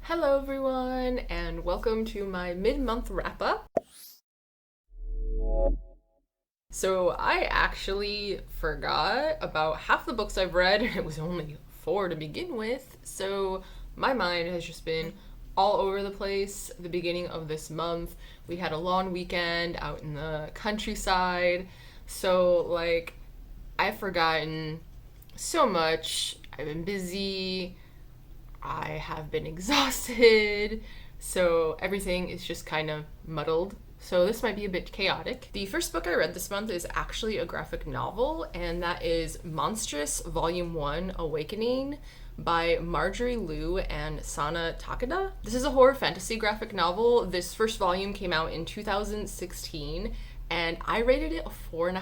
Hello everyone, and welcome to my mid-month wrap-up. So I actually forgot about half the books I've read, and it was only 4 to begin with, so my mind has just been all over the place the beginning of this month. We had a long weekend out in the countryside, so I've forgotten so much. I've been busy. I have been exhausted, so everything is just kind of muddled. So this might be a bit chaotic. The first book I read this month is actually a graphic novel, and that is Montress Volume 1 Awakening by Marjorie Liu and Sana Takeda. This is a horror fantasy graphic novel. This first volume came out in 2016, and I rated it a 4.5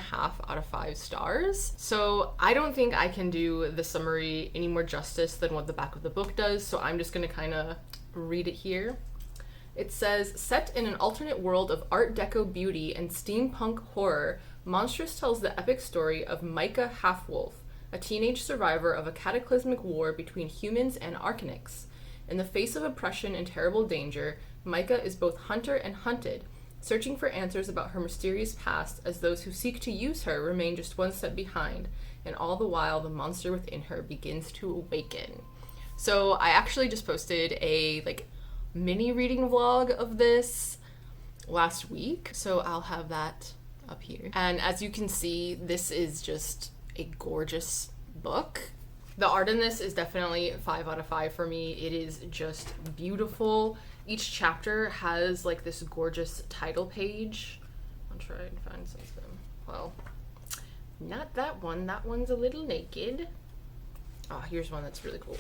out of 5 stars. So I don't think I can do the summary any more justice than what the back of the book does, so I'm just gonna kind of read it here. It says, set in an alternate world of Art Deco beauty and steampunk horror, Monstrous tells the epic story of Micah Halfwolf, a teenage survivor of a cataclysmic war between humans and Arcanics. In the face of oppression and terrible danger, Micah is both hunter and hunted, searching for answers about her mysterious past as those who seek to use her remain just one step behind, and all the while the monster within her begins to awaken. So I actually just posted a mini reading vlog of this last week, so I'll have that up here. And as you can see, this is just a gorgeous book. The art in this is definitely 5 out of 5 for me. It is just beautiful. Each chapter has this gorgeous title page. I'll try and find something. Well, not that one. That one's a little naked. Oh, here's one that's really cool.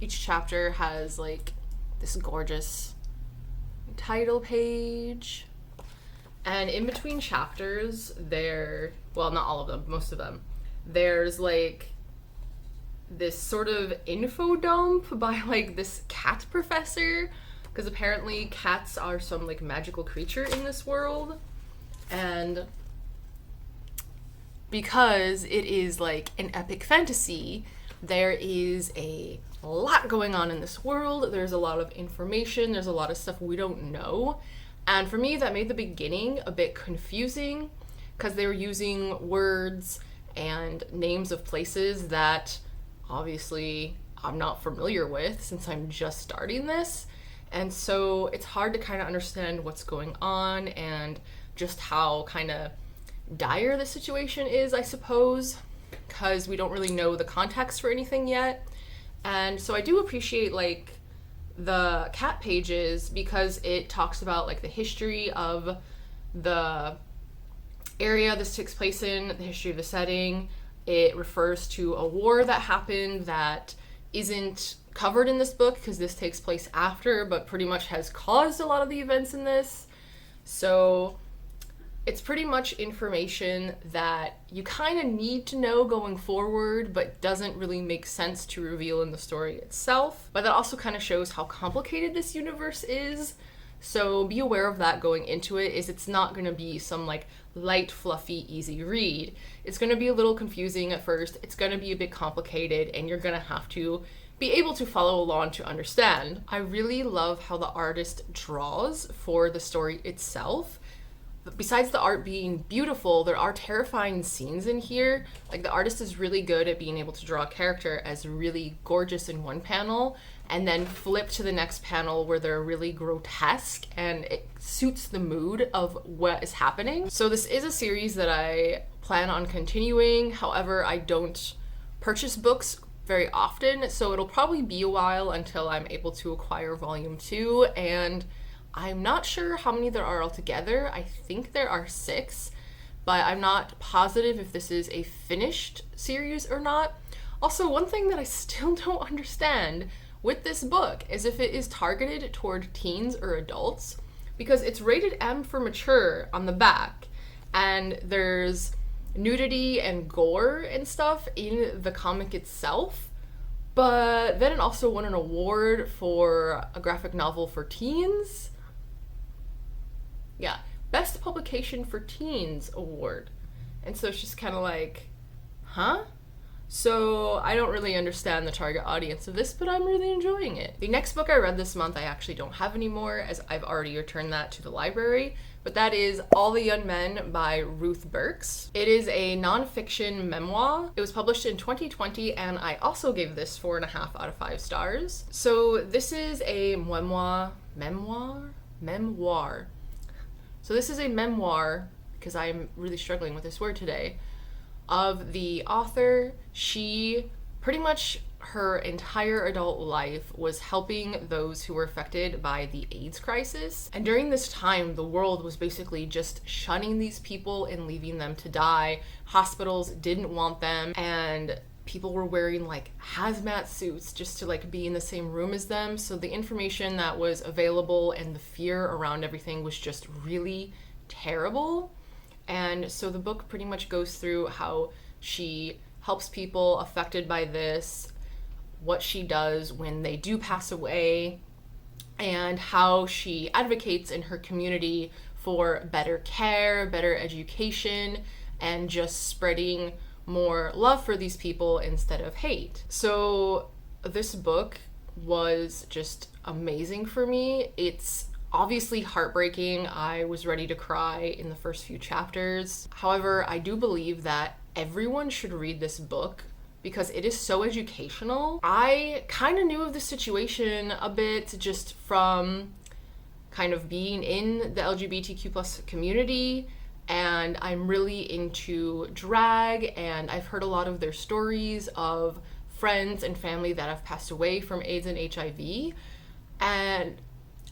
Each chapter has this gorgeous title page. And in between chapters, well, not all of them, most of them, there's this sort of info dump by this cat professor, because apparently cats are some magical creature in this world, and because it is an epic fantasy, there is a lot going on in this world. There's a lot of information, there's a lot of stuff we don't know, and for me that made the beginning a bit confusing because they were using words and names of places that obviously I'm not familiar with since I'm just starting this, and so it's hard to kind of understand what's going on and just how kind of dire the situation is, I suppose, because we don't really know the context for anything yet. And so I do appreciate the cat pages because it talks about the history of the area this takes place in, the history of the setting. It refers to a war that happened that isn't covered in this book because this takes place after, but pretty much has caused a lot of the events in this. So it's pretty much information that you kind of need to know going forward, but doesn't really make sense to reveal in the story itself. But that also kind of shows how complicated this universe is. So be aware of that going into it, is it's not going to be some light, fluffy, easy read. It's going to be a little confusing at first. It's going to be a bit complicated, and you're going to have to be able to follow along to understand. I really love how the artist draws for the story itself. Besides the art being beautiful, there are terrifying scenes in here. The artist is really good at being able to draw a character as really gorgeous in one panel and then flip to the next panel where they're really grotesque, and it suits the mood of what is happening. So this is a series that I plan on continuing. However, I don't purchase books very often, so it'll probably be a while until I'm able to acquire volume 2, and I'm not sure how many there are altogether. I think there are 6, but I'm not positive if this is a finished series or not. Also, one thing that I still don't understand with this book is if it is targeted toward teens or adults, because it's rated M for mature on the back, and there's nudity and gore and stuff in the comic itself, but then it also won an award for a graphic novel for teens. Yeah, Best Publication for Teens award. And so it's just kind of huh? So I don't really understand the target audience of this, but I'm really enjoying it. The next book I read this month I actually don't have anymore, as I've already returned that to the library, but that is All the Young Men by Ruth Burks. It is a nonfiction memoir. It was published in 2020, and I also gave this 4.5 out of 5 stars. So this is a memoir. So this is a memoir, because I'm really struggling with this word today, of the author. She pretty much her entire adult life was helping those who were affected by the AIDS crisis. And during this time, the world was basically just shunning these people and leaving them to die. Hospitals didn't want them, and people were wearing like hazmat suits just to like be in the same room as them. So the information that was available and the fear around everything was just really terrible. And so the book pretty much goes through how she helps people affected by this, what she does when they do pass away, and how she advocates in her community for better care, better education, and just spreading more love for these people instead of hate. So this book was just amazing for me. It's obviously heartbreaking. I was ready to cry in the first few chapters. However, I do believe that everyone should read this book because it is so educational. I kind of knew of the situation a bit just from kind of being in the LGBTQ plus community, and I'm really into drag, and I've heard a lot of their stories of friends and family that have passed away from AIDS and HIV. And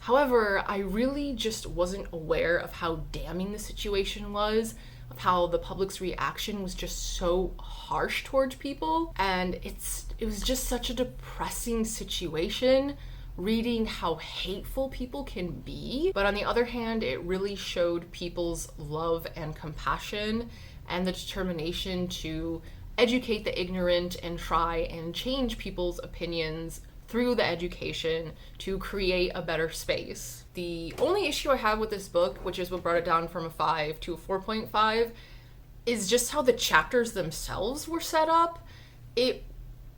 however, I really just wasn't aware of how damning the situation was, of how the public's reaction was just so harsh towards people. And it was just such a depressing situation, reading how hateful people can be. But on the other hand, it really showed people's love and compassion and the determination to educate the ignorant and try and change people's opinions through the education to create a better space. The only issue I have with this book, which is what brought it down from a 5 to a 4.5, is just how the chapters themselves were set up. It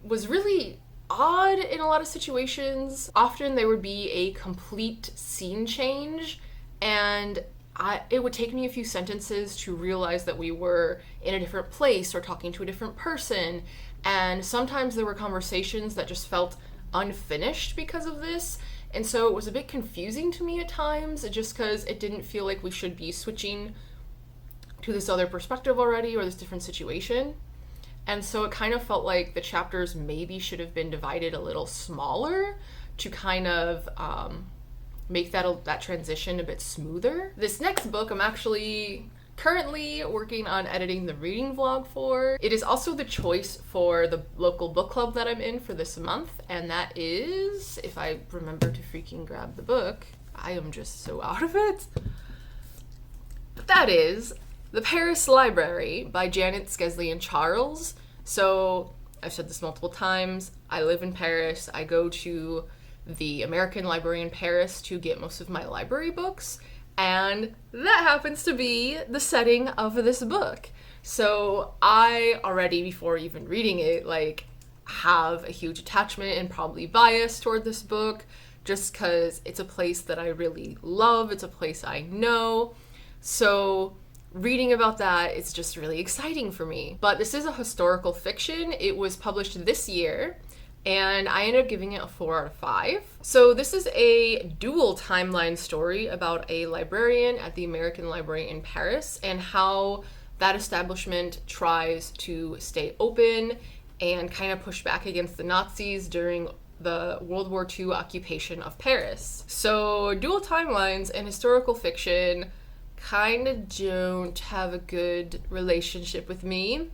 was really odd in a lot of situations. Often there would be a complete scene change, and it would take me a few sentences to realize that we were in a different place or talking to a different person. And sometimes there were conversations that just felt unfinished because of this. And so it was a bit confusing to me at times, just because it didn't feel like we should be switching to this other perspective already or this different situation. And so it kind of felt like the chapters maybe should have been divided a little smaller to kind of make that transition a bit smoother. This next book I'm actually currently working on editing the reading vlog for. It is also the choice for the local book club that I'm in for this month, and that is, if I remember to freaking grab the book, I am just so out of it. That is The Paris Library by Janet Skesley and Charles. So I've said this multiple times, I live in Paris. I go to the American Library in Paris to get most of my library books, and that happens to be the setting of this book. So I already, before even reading it, have a huge attachment and probably bias toward this book, just because it's a place that I really love. It's a place I know. So reading about that is just really exciting for me. But this is a historical fiction. It was published this year, and I ended up giving it a 4 out of 5. So this is a dual timeline story about a librarian at the American Library in Paris and how that establishment tries to stay open and kind of push back against the Nazis during the World War II occupation of Paris. So dual timelines and historical fiction kind of don't have a good relationship with me.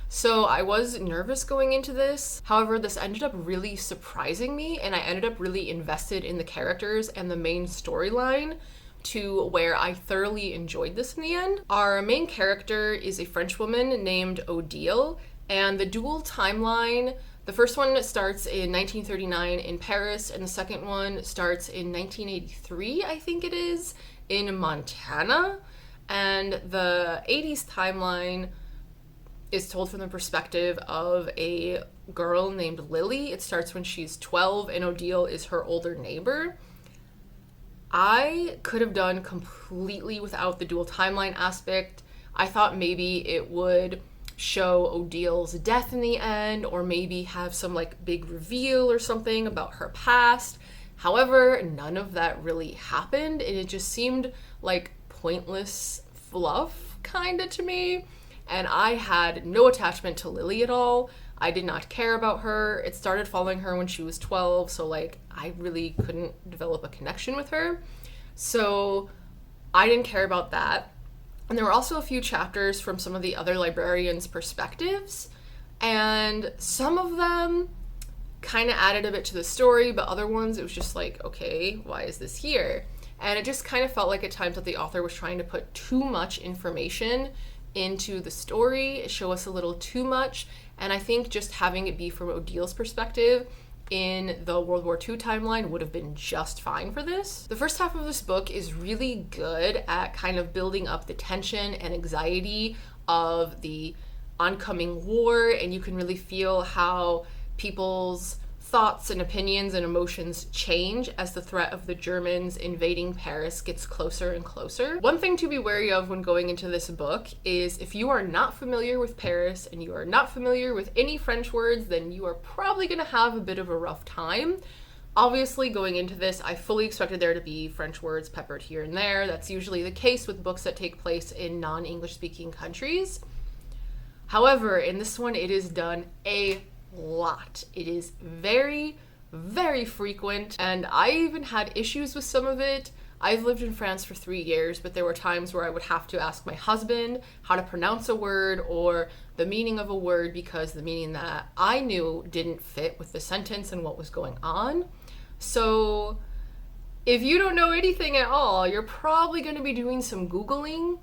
So I was nervous going into this. However, this ended up really surprising me, and I ended up really invested in the characters and the main storyline to where I thoroughly enjoyed this in the end. Our main character is a French woman named Odile, and the dual timeline, the first one starts in 1939 in Paris, and the second one starts in 1983, I think it is, in Montana. And the 80s timeline is told from the perspective of a girl named Lily. It starts when she's 12 and Odile is her older neighbor. I could have done completely without the dual timeline aspect. I thought maybe it would show Odile's death in the end, or maybe have some like big reveal or something about her past. However, none of that really happened, and it just seemed like pointless fluff kinda to me. And I had no attachment to Lily at all. I did not care about her. It started following her when she was 12, so like I really couldn't develop a connection with her. So I didn't care about that. And there were also a few chapters from some of the other librarians' perspectives, and some of them kind of added a bit to the story, but other ones it was just like, okay, why is this here? And it just kind of felt like at times that the author was trying to put too much information into the story, show us a little too much, and I think just having it be from Odile's perspective in the World War II timeline would have been just fine for this. The first half of this book is really good at kind of building up the tension and anxiety of the oncoming war, and you can really feel how people's thoughts and opinions and emotions change as the threat of the Germans invading Paris gets closer and closer. One thing to be wary of when going into this book is if you are not familiar with Paris and you are not familiar with any French words, then you are probably going to have a bit of a rough time. Obviously, going into this, I fully expected there to be French words peppered here and there. That's usually the case with books that take place in non-English speaking countries. However, in this one, it is done a lot. It is very, very frequent, and I even had issues with some of it. I've lived in France for 3 years, but there were times where I would have to ask my husband how to pronounce a word or the meaning of a word because the meaning that I knew didn't fit with the sentence and what was going on. So if you don't know anything at all, you're probably going to be doing some Googling.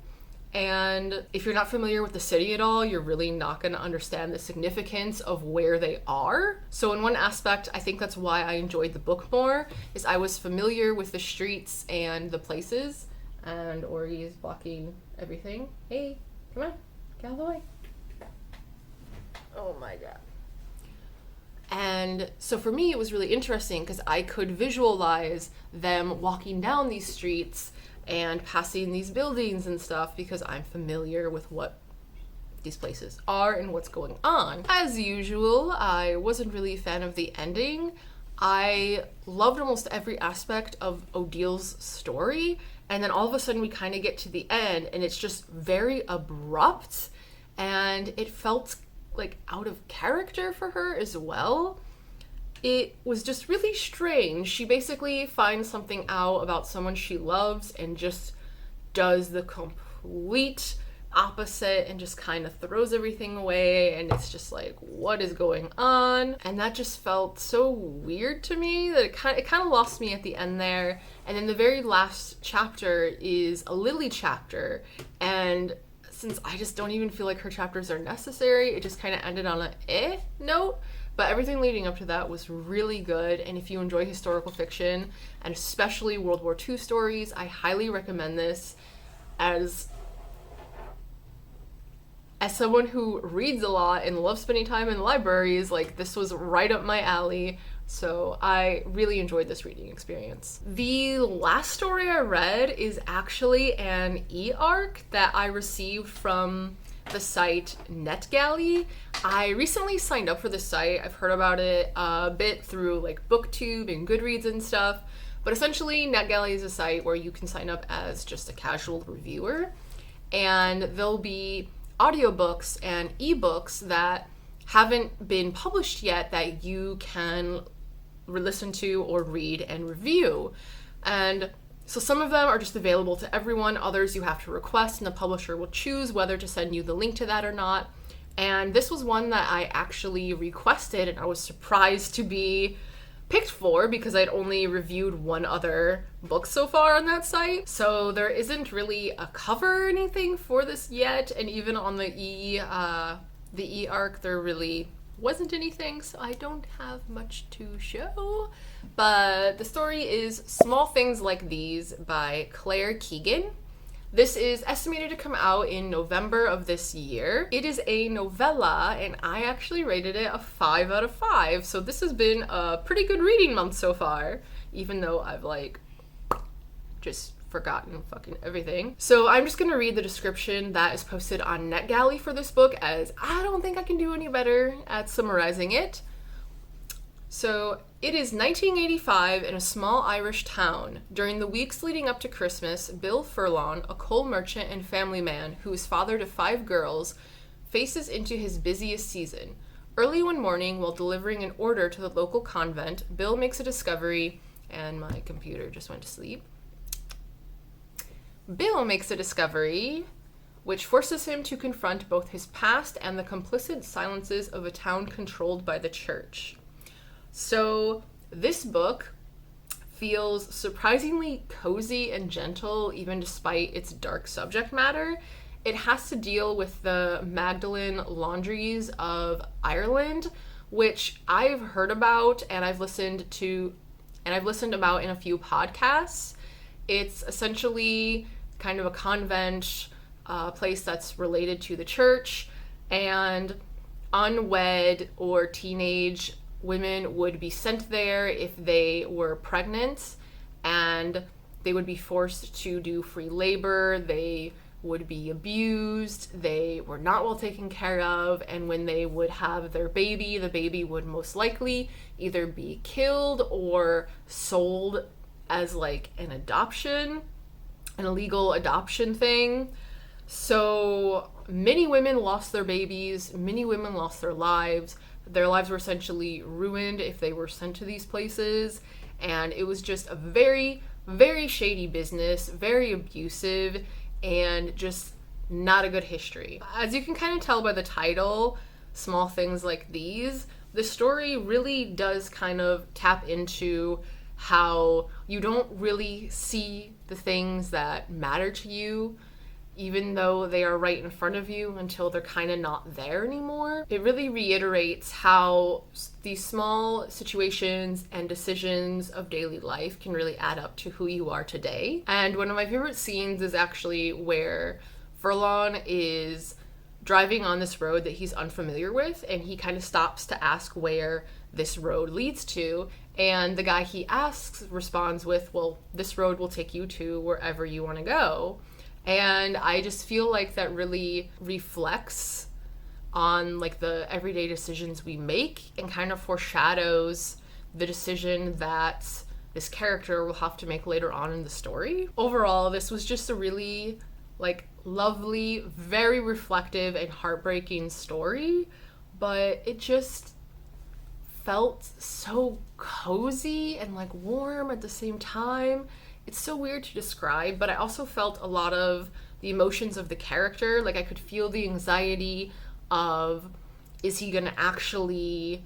And if you're not familiar with the city at all, you're really not going to understand the significance of where they are. So in one aspect, I think that's why I enjoyed the book more, is I was familiar with the streets and the places. And Ori is blocking everything. Hey, come on, get out of the way. Oh my god. And so for me, it was really interesting because I could visualize them walking down these streets and passing these buildings and stuff because I'm familiar with what these places are and what's going on. As usual, I wasn't really a fan of the ending. I loved almost every aspect of Odile's story, and then all of a sudden we kind of get to the end and it's just very abrupt, and it felt like out of character for her as well. It was just really strange. She basically finds something out about someone she loves and just does the complete opposite and just kind of throws everything away, and it's just like, what is going on? And that just felt so weird to me that it kind of lost me at the end there. And then the very last chapter is a Lily chapter, and since I just don't even feel like her chapters are necessary, it just kind of ended on a note. But everything leading up to that was really good, and if you enjoy historical fiction, and especially World War II stories, I highly recommend this. As someone who reads a lot and loves spending time in libraries, like, this was right up my alley, so I really enjoyed this reading experience. The last story I read is actually an e-arc that I received from the site NetGalley. I recently signed up for this site. I've heard about it a bit through like BookTube and Goodreads and stuff, but essentially NetGalley is a site where you can sign up as just a casual reviewer, and there'll be audiobooks and ebooks that haven't been published yet that you can listen to or read and review. And so some of them are just available to everyone, others you have to request, and the publisher will choose whether to send you the link to that or not. And this was one that I actually requested, and I was surprised to be picked for because I'd only reviewed one other book so far on that site. So there isn't really a cover or anything for this yet, and even on the e-arc there really wasn't anything, so I don't have much to show. But the story is Small Things Like These by Claire Keegan. This is estimated to come out in November of this year. It is a novella, and I actually rated it a 5 out of 5. So this has been a pretty good reading month so far, even though I've just forgotten fucking everything. So I'm just gonna read the description that is posted on NetGalley for this book, as I don't think I can do any better at summarizing it. So it is 1985 in a small Irish town. During the weeks leading up to Christmas, Bill Furlong, a coal merchant and family man who is father to 5 girls, faces into his busiest season. Early one morning, while delivering an order to the local convent, Bill makes a discovery, and my computer just went to sleep. Bill makes a discovery which forces him to confront both his past and the complicit silences of a town controlled by the church. So this book feels surprisingly cozy and gentle, even despite its dark subject matter. It has to deal with the Magdalen laundries of Ireland, which I've heard about and I've listened about in a few podcasts. It's essentially kind of a convent place that's related to the church, and unwed or teenage women would be sent there if they were pregnant, and they would be forced to do free labor. They would be abused. They were not well taken care of, and when they would have their baby, the baby would most likely either be killed or sold as an illegal adoption thing. So many women lost their babies, many women lost their lives. Their lives were essentially ruined if they were sent to these places, and it was just a very, very shady business, very abusive, and just not a good history. As you can kind of tell by the title, Small Things Like These, the story really does kind of tap into how you don't really see the things that matter to you, even though they are right in front of you, until they're kind of not there anymore. It really reiterates how these small situations and decisions of daily life can really add up to who you are today. And one of my favorite scenes is actually where Furlong is driving on this road that he's unfamiliar with, and he kind of stops to ask where this road leads to, and the guy he asks responds with, well, this road will take you to wherever you want to go. And I just feel like that really reflects on the everyday decisions we make, and kind of foreshadows the decision that this character will have to make later on in the story. Overall, this was just a really lovely, very reflective and heartbreaking story, but it just felt so cozy and warm at the same time. It's so weird to describe, but I also felt a lot of the emotions of the character. I could feel the anxiety of, is he going to actually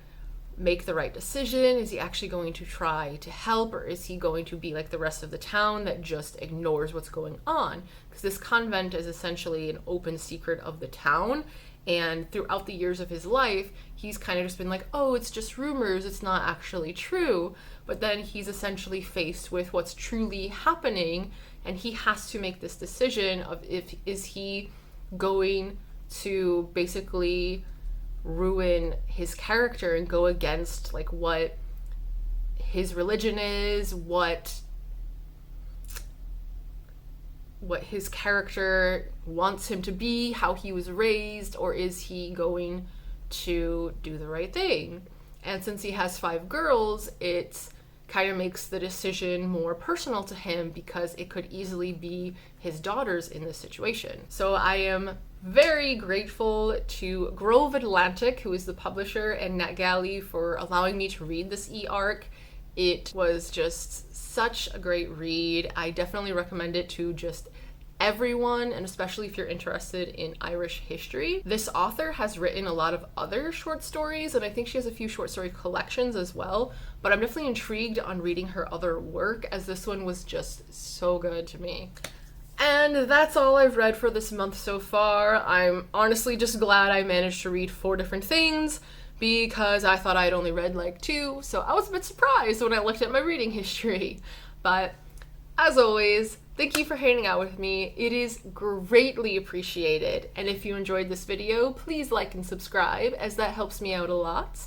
make the right decision? Is he actually going to try to help? Or is he going to be like the rest of the town that just ignores what's going on? Because this convent is essentially an open secret of the town. And throughout the years of his life, he's kind of just been like, oh, it's just rumors, it's not actually true. But then he's essentially faced with what's truly happening, and he has to make this decision of is he going to basically ruin his character and go against what his religion is, what his character wants him to be, how he was raised, or is he going to do the right thing? And since he has 5 girls, it kind of makes the decision more personal to him, because it could easily be his daughters in this situation. So I am very grateful to Grove Atlantic, who is the publisher, and NetGalley for allowing me to read this e-arc. It was just such a great read. I definitely recommend it to just everyone, and especially if you're interested in Irish history. This author has written a lot of other short stories, and I think she has a few short story collections as well, but I'm definitely intrigued on reading her other work, as this one was just so good to me. And that's all I've read for this month so far. I'm honestly just glad I managed to read 4 different things, because I thought I'd only read 2, so I was a bit surprised when I looked at my reading history. But as always, Thank you for hanging out with me. It is greatly appreciated. And if you enjoyed this video, please like and subscribe, as that helps me out a lot.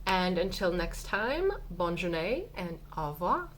And until next time, bonne journée and au revoir.